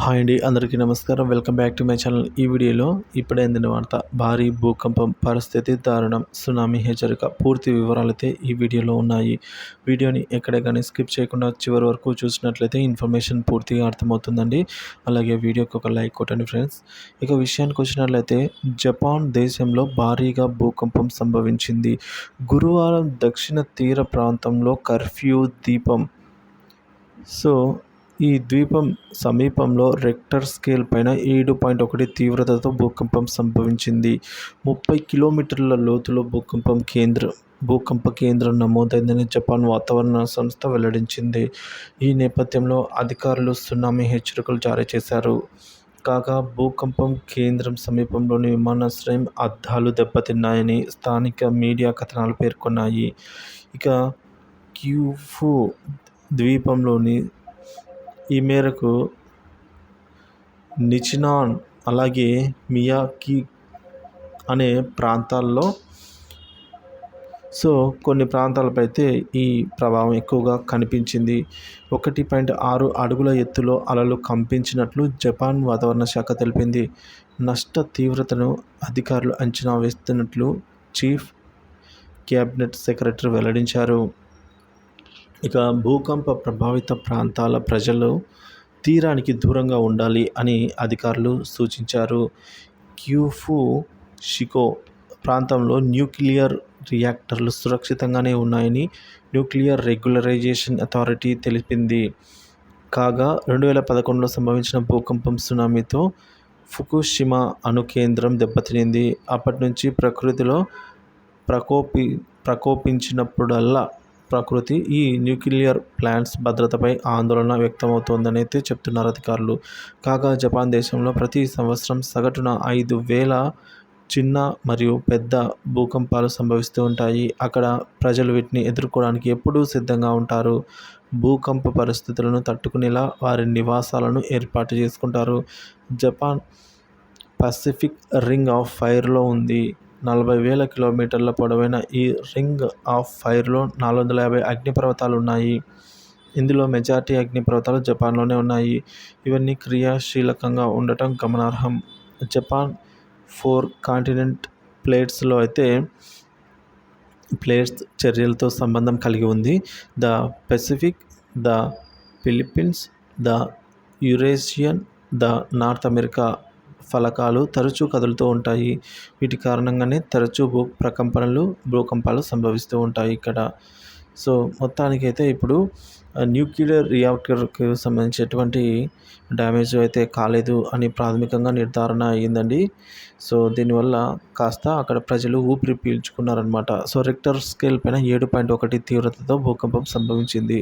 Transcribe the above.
Hi అండి, అందరికీ నమస్కారం. Welcome back to my channel. ఈ వీడియోలో ఇప్పుడే అందిన వార్త, భారీ భూకంపం, పరిస్థితి దారుణం, సునామీ హెచ్చరిక. పూర్తి వివరాలైతే ఈ వీడియోలో ఉన్నాయి. వీడియోని ఎక్కడే కానీ స్కిప్ చేయకుండా చివరి వరకు చూసినట్లయితే ఇన్ఫర్మేషన్ పూర్తిగా అర్థమవుతుందండి. అలాగే వీడియోకి ఒక లైక్ కొట్టండి ఫ్రెండ్స్. ఇక విషయానికి వచ్చినట్లయితే, జపాన్ దేశంలో భారీగా భూకంపం సంభవించింది. గురువారం దక్షిణ తీర ప్రాంతంలో కర్ఫ్యూ ద్వీపం ఈ ద్వీపం సమీపంలో రెక్టర్ స్కేల్ పైన 7.1 తీవ్రతతో భూకంపం సంభవించింది. 30 కిలోమీటర్ల లోతులో భూకంప కేంద్రం నమోదైందని జపాన్ వాతావరణ సంస్థ వెల్లడించింది. ఈ నేపథ్యంలో అధికారులు సునామీ హెచ్చరికలు జారీ చేశారు. కాగా భూకంపం కేంద్రం సమీపంలోని విమానాశ్రయం అద్దాలు దెబ్బతిన్నాయని స్థానిక మీడియా కథనాలు పేర్కొన్నాయి. ఇక క్యూఫు ద్వీపంలోని ఈ మేరకు నిచినాన్ అలాగే మియాకి అనే ప్రాంతాల్లో కొన్ని ప్రాంతాలపై అయితే ఈ ప్రభావం ఎక్కువగా కనిపించింది. 1.6 అడుగుల ఎత్తులో అలలు కంపించినట్లు జపాన్ వాతావరణ శాఖ తెలిపింది. నష్ట తీవ్రతను అధికారులు అంచనా వేస్తున్నట్లు చీఫ్ క్యాబినెట్ సెక్రటరీ వెల్లడించారు. ఇక భూకంప ప్రభావిత ప్రాంతాల ప్రజలు తీరానికి దూరంగా ఉండాలి అని అధికారులు సూచించారు. క్యూఫు షికో ప్రాంతంలో న్యూక్లియర్ రియాక్టర్లు సురక్షితంగానే ఉన్నాయని న్యూక్లియర్ రెగ్యులరైజేషన్ అథారిటీ తెలిపింది. కాగా 2011లో సంభవించిన భూకంపం సునామీతో ఫుకుషిమా అణు కేంద్రం దెబ్బతినింది. అప్పటి నుంచి ప్రకృతిలో ప్రకోపించినప్పుడల్లా ఈ న్యూక్లియర్ ప్లాంట్స్ భద్రతపై ఆందోళన వ్యక్తమవుతోందని అయితే చెప్తున్నారు అధికారులు. కాగా జపాన్ దేశంలో ప్రతి సంవత్సరం సగటున 5,000 చిన్న మరియు పెద్ద భూకంపాలు సంభవిస్తూ ఉంటాయి. అక్కడ ప్రజలు వీటిని ఎదుర్కోవడానికి ఎప్పుడూ సిద్ధంగా ఉంటారు. భూకంప పరిస్థితులను తట్టుకునేలా వారి నివాసాలను ఏర్పాటు చేసుకుంటారు. జపాన్ పసిఫిక్ రింగ్ ఆఫ్ ఫైర్లో ఉంది. 40,000 కిలోమీటర్ల పొడవైన ఈ రింగ్ ఆఫ్ ఫైర్లో 450 అగ్నిపర్వతాలు ఉన్నాయి. ఇందులో మెజారిటీ అగ్నిపర్వతాలు జపాన్లోనే ఉన్నాయి. ఇవన్నీ క్రియాశీలకంగా ఉండటం గమనార్హం. జపాన్ 4 కాంటినెంట్ ప్లేట్స్ చర్యలతో సంబంధం కలిగి ఉంది. The Pacific, the Philippines, the Eurasian, the north America ఫలకాలు తరచూ కదులుతూ ఉంటాయి. వీటి కారణంగానే తరచూ భూకంపాలు సంభవిస్తూ ఉంటాయి ఇక్కడ. మొత్తానికైతే ఇప్పుడు న్యూక్లియర్ రియాక్టర్కి సంబంధించినటువంటి డ్యామేజ్ అయితే కాలేదు అని ప్రాథమికంగా నిర్ధారణ అయ్యిందండి. దీనివల్ల కాస్త అక్కడ ప్రజలు ఊపిరి పీల్చుకున్నారనమాట. రెక్టర్ స్కేల్ పైన 7.1 తీవ్రతతో భూకంపం సంభవించింది.